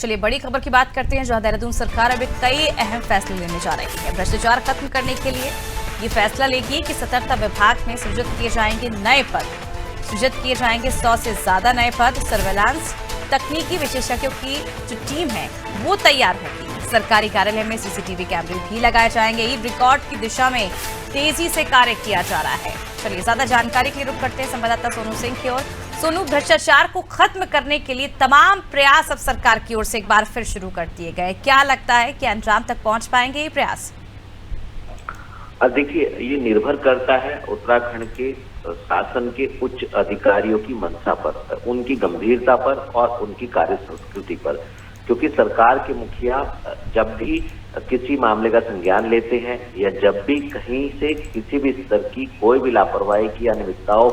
चलिए बड़ी खबर की बात करते हैं, जहां देहरादून सरकार अब कई अहम फैसले लेने जा रही है। भ्रष्टाचार खत्म करने के लिए ये फैसला लेगी कि सतर्कता विभाग में सृजित किए जाएंगे नए पद, सृजित किए जाएंगे 100 से ज्यादा नए पद। सर्वेलांस तकनीकी विशेषज्ञों की जो टीम है वो तैयार होगी। सरकारी कार्यालय में सीसीटीवी कैमरे भी लगाए जाएंगे। ई रिकॉर्ड की दिशा में तेजी से कार्य किया जा रहा है। चलिए ज्यादा जानकारी के लिए रुख करते हैं संवाददाता सोनू सिंह की ओर। सोनू, भ्रष्टाचार को खत्म करने के लिए तमाम प्रयास अब सरकार की ओर से एक बार फिर शुरू कर दिए गए। क्या लगता है कि अंजाम तक पहुंच पाएंगे ये प्रयास? देखिए, ये निर्भर करता है उत्तराखंड के शासन के उच्च अधिकारियों की मंशा पर, उनकी गंभीरता पर और उनकी कार्य संस्कृति पर। क्योंकि सरकार के मुखिया जब भी किसी मामले का संज्ञान लेते हैं या जब भी कहीं से किसी भी स्तर की कोई भी लापरवाही की अनियमितताओं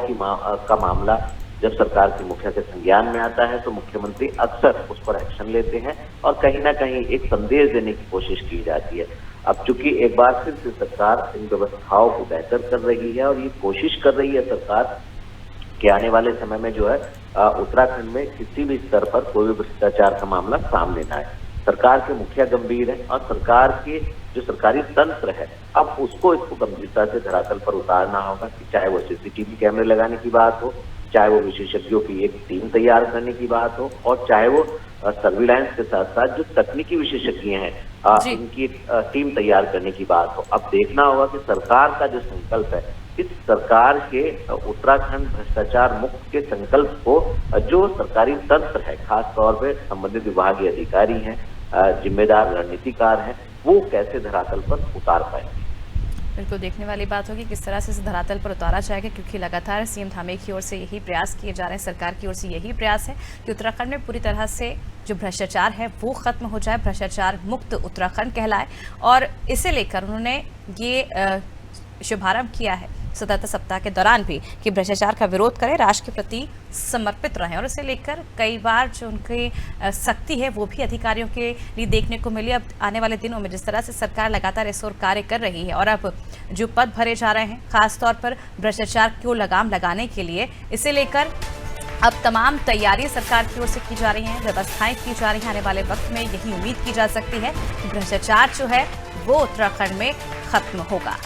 का मामला जब सरकार के मुखिया के संज्ञान में आता है तो मुख्यमंत्री अक्सर उस पर एक्शन लेते हैं और कहीं ना कहीं एक संदेश देने की कोशिश की जाती है। अब चूंकि एक बार फिर से सरकार इन व्यवस्थाओं को बेहतर कर रही है और ये कोशिश कर रही है सरकार कि आने वाले समय में जो है उत्तराखंड में किसी भी स्तर पर कोई भी भ्रष्टाचार का मामला सामने न आए। सरकार के मुखिया गंभीर है और सरकार के जो सरकारी तंत्र है अब इसको गंभीरता से धरातल पर उतारना होगा, कि चाहे वो सीसीटीवी कैमरे लगाने की बात हो, चाहे वो विशेषज्ञों की एक टीम तैयार करने की बात हो और चाहे वो सर्विलांस के साथ साथ जो तकनीकी विशेषज्ञ हैं इनकी टीम तैयार करने की बात हो। अब देखना होगा कि सरकार का जो संकल्प है, इस सरकार के उत्तराखंड भ्रष्टाचार मुक्त के संकल्प को जो सरकारी तंत्र है, खास तौर पे संबंधित विभागीय अधिकारी हैं, जिम्मेदार रणनीतिकार हैं, वो कैसे धरातल पर उतार पाएंगे। बिल्कुल देखने वाली बात होगी किस तरह से इस धरातल पर उतारा जाएगा, क्योंकि लगातार सीएम धामी की ओर से यही प्रयास किए जा रहे हैं। सरकार की ओर से यही प्रयास है कि उत्तराखंड में पूरी तरह से जो भ्रष्टाचार है वो खत्म हो जाए, भ्रष्टाचार मुक्त उत्तराखंड कहलाए। और इसे लेकर उन्होंने ये शुभारंभ किया है सतर्कता सप्ताह के दौरान भी कि भ्रष्टाचार का विरोध करें, राष्ट्र के प्रति समर्पित रहें। और इसे लेकर कई बार जो उनकी सख्ती है वो भी अधिकारियों के लिए देखने को मिली। अब आने वाले दिनों में जिस तरह से सरकार लगातार इस ओर कार्य कर रही है और अब जो पद भरे जा रहे हैं खासतौर पर भ्रष्टाचार को लगाम लगाने के लिए, इसे लेकर अब तमाम तैयारियां सरकार की ओर से की जा रही हैं, व्यवस्थाएं की जा रही हैं। आने वाले वक्त में यही उम्मीद की जा सकती है कि भ्रष्टाचार जो है वो उत्तराखंड में खत्म होगा।